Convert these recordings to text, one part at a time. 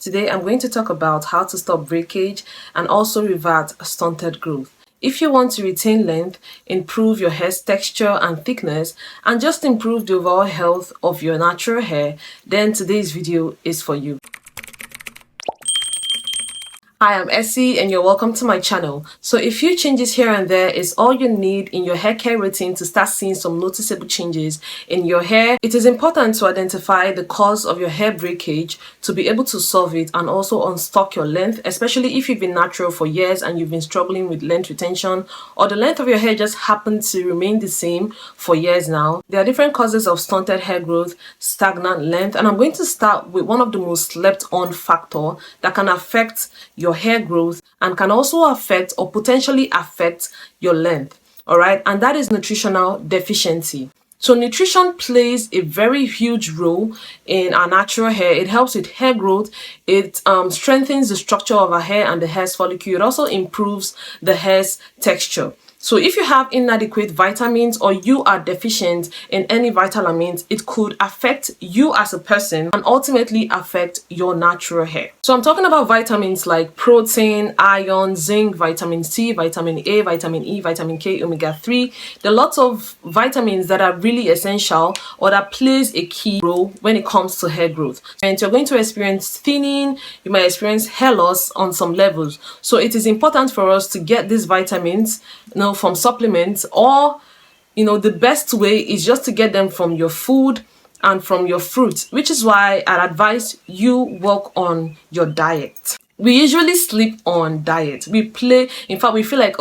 Today I'm going to talk about how to stop breakage and also revert stunted growth. If you want to retain length, improve your hair's texture and thickness, and just improve the overall health of your natural hair, then today's video is for you. Hi, I'm Essie and you're welcome to my channel. So a few changes here and there is all you need in your hair care routine to start seeing some noticeable changes in your hair. It is important to identify the cause of your hair breakage to be able to solve it and also unstock your length, especially if you've been natural for years and you've been struggling with length retention, or the length of your hair just happened to remain the same for years now. There are different causes of stunted hair growth, stagnant length, and I'm going to start with one of the most slept on factor that can affect your hair growth and can also affect or potentially affect your length. All right, and that is nutritional deficiency. So nutrition plays a very huge role in our natural hair. It helps with hair growth. It strengthens the structure of our hair and the hair's follicle. It also improves the hair's texture. So if you have inadequate vitamins or you are deficient in any vitamins, it could affect you as a person and ultimately affect your natural hair. So I'm talking about vitamins like protein, iron, zinc, vitamin C, vitamin A, vitamin E, vitamin K, omega-3. There are lots of vitamins that are really essential or that plays a key role when it comes to hair growth. And you're going to experience thinning, you might experience hair loss on some levels. So it is important for us to get these vitamins from supplements, or the best way is just to get them from your food and from your fruits, which is why I'd advise you work on your diet. We usually sleep on diet. We feel like,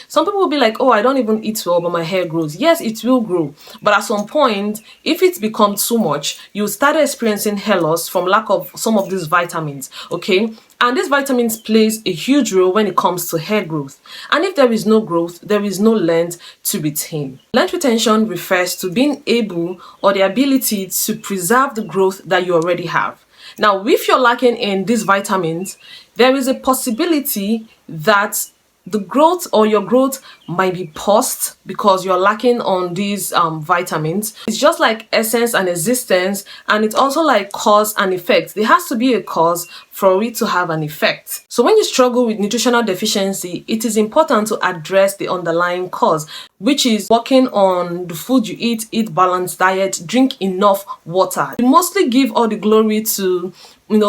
some people will be like, I don't even eat well, but my hair grows. Yes, it will grow. But at some point, if it becomes too much, you start experiencing hair loss from lack of some of these vitamins, okay? And these vitamins plays a huge role when it comes to hair growth. And if there is no growth, there is no length to retain. Length retention refers to being able or the ability to preserve the growth that you already have. Now, if you're lacking in these vitamins, there is a possibility that the growth or your growth might be paused because you're lacking on these vitamins. It's just like essence and existence, and it's also like cause and effect. There has to be a cause for it to have an effect. So when you struggle with nutritional deficiency, it is important to address the underlying cause, which is working on the food you eat balanced diet, drink enough water. We mostly give all the glory to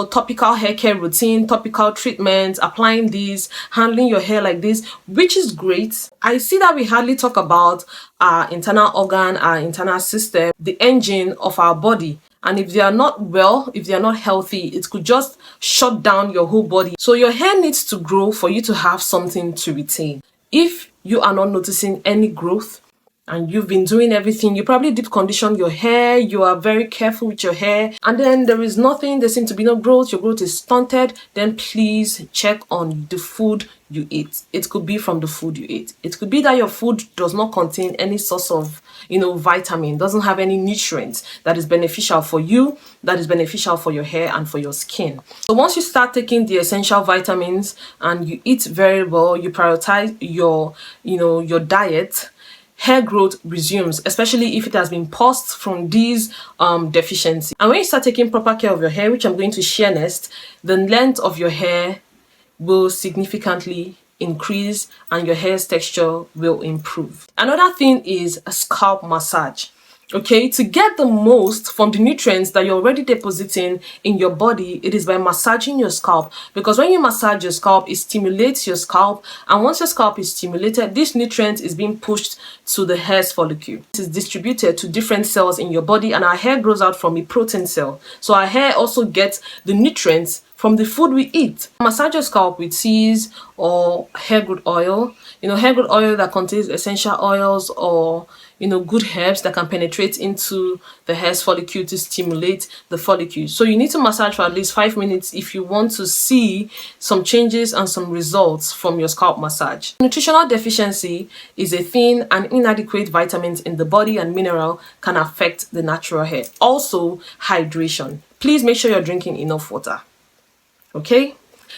topical hair care routine, topical treatments, applying these, handling your hair like this, which is great. I see that we hardly talk about our internal organ, our internal system, the engine of our body. And if they are not well, if they are not healthy, it could just shut down your whole body. So your hair needs to grow for you to have something to retain. If you are not noticing any growth, and you've been doing everything, you probably deep condition your hair, you are very careful with your hair, and then there is nothing, there seems to be no growth, your growth is stunted, then please check on the food you eat. It could be from the food you eat. It could be that your food does not contain any source of vitamin, doesn't have any nutrients that is beneficial for you, that is beneficial for your hair and for your skin. So once you start taking the essential vitamins and you eat very well, you prioritize your diet, hair growth resumes, especially if it has been paused from these deficiencies. And when you start taking proper care of your hair, which I'm going to share next, the length of your hair will significantly increase and your hair's texture will improve. Another thing is a scalp massage. Okay, to get the most from the nutrients that you're already depositing in your body, it is by massaging your scalp, because when you massage your scalp, it stimulates your scalp, and once your scalp is stimulated, this nutrient is being pushed to the hair's follicle. It is distributed to different cells in your body, and our hair grows out from a protein cell. So our hair also gets the nutrients from the food we eat. Massage your scalp with teas or hair growth oil. Hair growth oil that contains essential oils or good herbs that can penetrate into the hair's follicle to stimulate the follicle. So you need to massage for at least 5 minutes if you want to see some changes and some results from your scalp massage. Nutritional deficiency is a thing, and inadequate vitamins in the body and mineral can affect the natural hair. Also, hydration. Please make sure you're drinking enough water. Okay?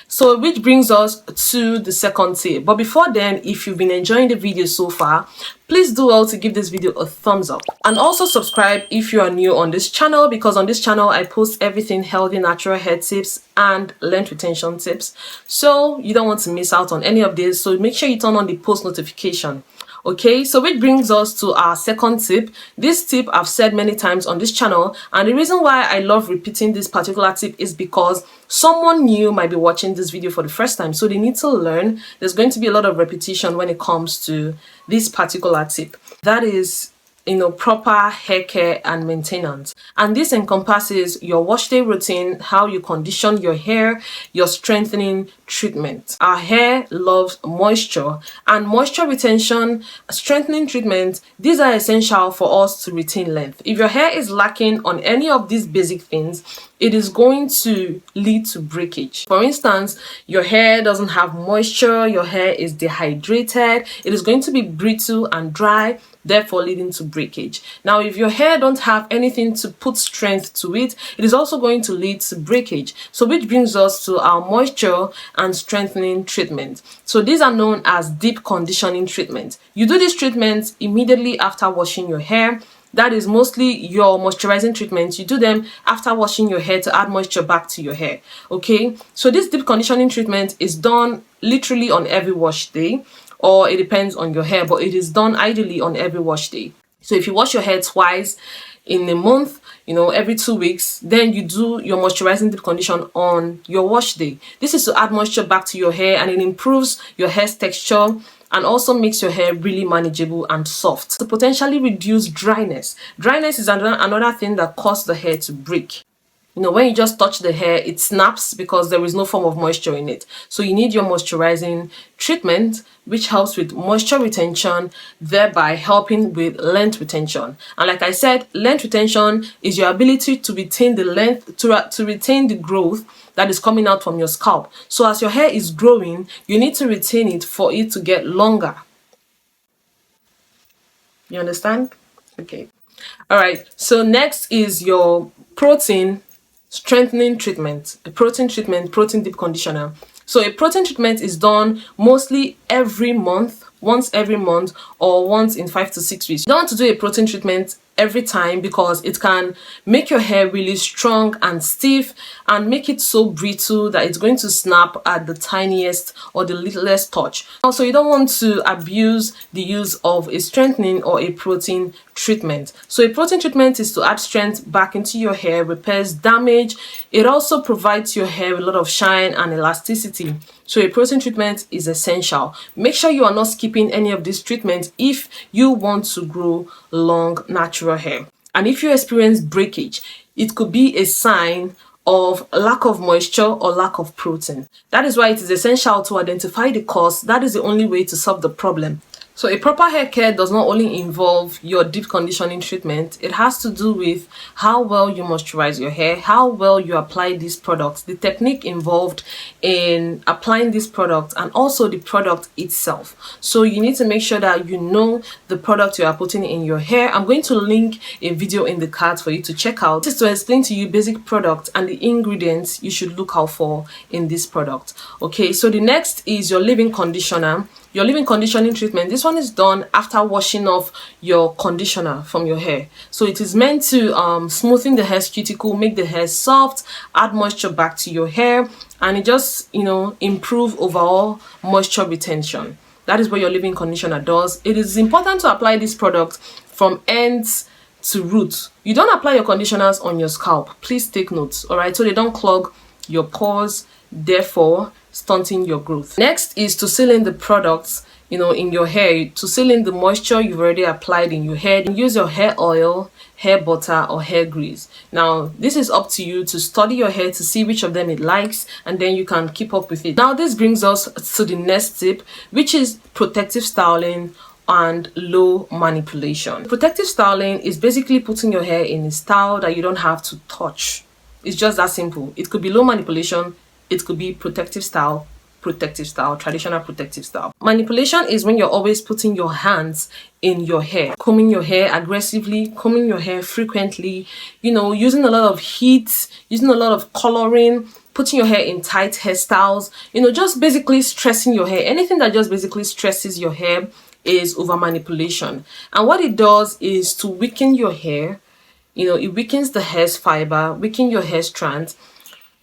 So which brings us to the second tip. But before then, if you've been enjoying the video so far, please do well to give this video a thumbs up and also subscribe if you are new on this channel, because on this channel I post everything healthy natural hair tips and length retention tips, so you don't want to miss out on any of this. So make sure you turn on the post notification. Okay, so which brings us to our second tip. This tip I've said many times on this channel, and the reason why I love repeating this particular tip is because someone new might be watching this video for the first time, so they need to learn. There's going to be a lot of repetition when it comes to this particular tip. That is, proper hair care and maintenance. And this encompasses your wash day routine, how you condition your hair, your strengthening treatment. Our hair loves moisture, and moisture retention, strengthening treatment, these are essential for us to retain length. If your hair is lacking on any of these basic things, it is going to lead to breakage. For instance, your hair doesn't have moisture, your hair is dehydrated, it is going to be brittle and dry, therefore leading to breakage. Now, if your hair don't have anything to put strength to it, it is also going to lead to breakage. So which brings us to our moisture and strengthening treatment. So these are known as deep conditioning treatment. You do this treatment immediately after washing your hair. That is mostly your moisturizing treatments. You do them after washing your hair to add moisture back to your hair. Okay, so this deep conditioning treatment is done literally on every wash day, or it depends on your hair, but it is done ideally on every wash day. So if you wash your hair twice in a month, every 2 weeks, then you do your moisturizing deep condition on your wash day. This is to add moisture back to your hair, and it improves your hair's texture and also makes your hair really manageable and soft. To potentially reduce dryness. Dryness is another thing that causes the hair to break. When you just touch the hair, it snaps because there is no form of moisture in it. So you need your moisturizing treatment, which helps with moisture retention, thereby helping with length retention. And like I said, length retention is your ability to retain the length, to retain the growth that is coming out from your scalp. So as your hair is growing, you need to retain it for it to get longer. You understand? Okay. All right. So next is your protein strengthening treatment, a protein treatment, protein deep conditioner. So a protein treatment is done mostly every month, once every month, or once in 5 to 6 weeks. You don't want to do a protein treatment every time because it can make your hair really strong and stiff and make it so brittle that it's going to snap at the tiniest or the littlest touch. Also, you don't want to abuse the use of a strengthening or a protein treatment. So a protein treatment is to add strength back into your hair, repairs damage. It also provides your hair a lot of shine and elasticity. So a protein treatment is essential. Make sure you are not skipping any of these treatments if you want to grow long natural hair. And if you experience breakage, it could be a sign of lack of moisture or lack of protein. That is why it is essential to identify the cause. That is the only way to solve the problem. So a proper hair care does not only involve your deep conditioning treatment, it has to do with how well you moisturize your hair, how well you apply these products, the technique involved in applying these products, and also the product itself. So you need to make sure that you know the product you are putting in your hair. I'm going to link a video in the cards for you to check out. This is to explain to you basic products and the ingredients you should look out for in this product. Okay, so the next is your leave-in conditioner. Your leave-in conditioning treatment, this one is done after washing off your conditioner from your hair. So it is meant to smoothen the hair's cuticle, make the hair soft, add moisture back to your hair, and it just, improve overall moisture retention. That is what your leave-in conditioner does. It is important to apply this product from ends to roots. You don't apply your conditioners on your scalp. Please take notes, all right? So they don't clog your pores, therefore stunting your growth. Next is to seal in the products, in your hair, to seal in the moisture you've already applied in your hair. You use your hair oil, hair butter, or hair grease. Now, this is up to you to study your hair to see which of them it likes, and then you can keep up with it. Now, this brings us to the next tip, which is protective styling and low manipulation. Protective styling is basically putting your hair in a style that you don't have to touch. It's just that simple. It could be low manipulation, it could be protective style, protective style, traditional protective style. Manipulation is when you're always putting your hands in your hair, combing your hair aggressively, combing your hair frequently, using a lot of heat, using a lot of coloring, putting your hair in tight hairstyles, just basically stressing your hair. Anything that just basically stresses your hair is over manipulation. And what it does is to weaken your hair. It weakens the hair's fiber, weaken your hair strands.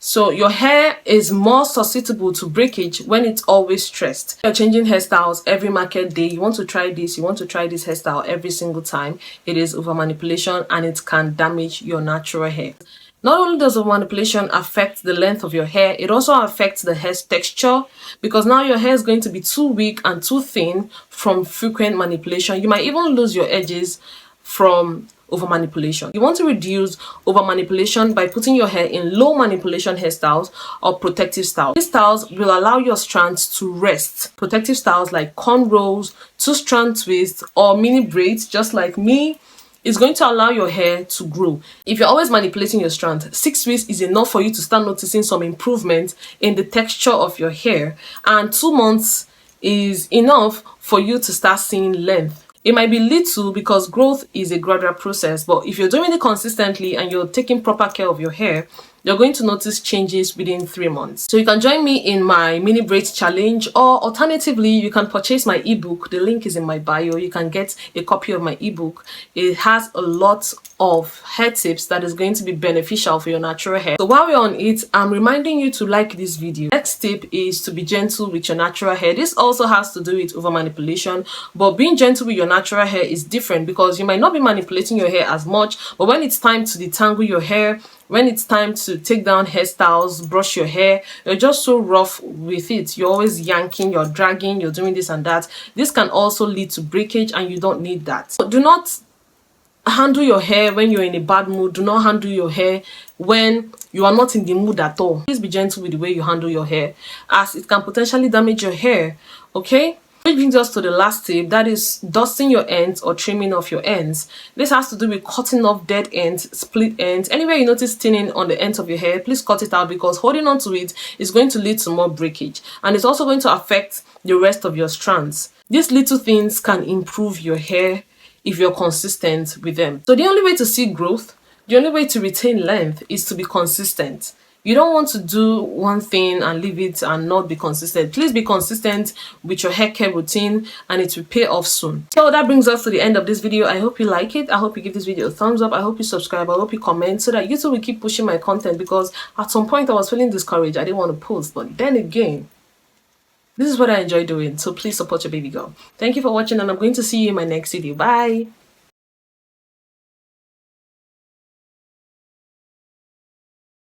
So your hair is more susceptible to breakage when it's always stressed. You're changing hairstyles every market day. You want to try this hairstyle every single time. It is over manipulation and it can damage your natural hair. Not only does over manipulation affect the length of your hair, it also affects the hair's texture, because now your hair is going to be too weak and too thin from frequent manipulation. You might even lose your edges from over manipulation. You want to reduce over manipulation by putting your hair in low manipulation hairstyles or protective styles. These styles will allow your strands to rest. Protective styles like cornrows, two-strand twists, or mini braids, just like me, is going to allow your hair to grow. If you're always manipulating your strand, 6 weeks is enough for you to start noticing some improvement in the texture of your hair, and 2 months is enough for you to start seeing length. It might be little because growth is a gradual process, but if you're doing it consistently and you're taking proper care of your hair, you're going to notice changes within 3 months. So you can join me in my mini braids challenge, or alternatively, you can purchase my ebook. The link is in my bio. You can get a copy of my ebook. It has a lot of hair tips that is going to be beneficial for your natural hair. So while we're on it, I'm reminding you to like this video. Next tip is to be gentle with your natural hair. This also has to do with over manipulation, but being gentle with your natural hair is different because you might not be manipulating your hair as much, but when it's time to detangle your hair, when it's time to take down hairstyles, brush your hair, you're just so rough with it. You're always yanking, you're dragging, you're doing this and that. This can also lead to breakage, and you don't need that. So do not handle your hair when you're in a bad mood. Do not handle your hair when you are not in the mood at all. Please be gentle with the way you handle your hair, as it can potentially damage your hair, okay? Which brings us to the last tip, that is dusting your ends or trimming off your ends. This has to do with cutting off dead ends, split ends. Anywhere you notice thinning on the ends of your hair, please cut it out, because holding on to it is going to lead to more breakage, and it's also going to affect the rest of your strands. These little things can improve your hair if you're consistent with them. So the only way to see growth, the only way to retain length is to be consistent. You don't want to do one thing and leave it and not be consistent. Please be consistent with your hair care routine, and it will pay off soon. So that brings us to the end of this video. I hope you like it. I hope you give this video a thumbs up. I hope you subscribe. I hope you comment so that YouTube will keep pushing my content, because at some point I was feeling discouraged. I didn't want to post, but then again, this is what I enjoy doing. So please support your baby girl. Thank you for watching, and I'm going to see you in my next video. Bye.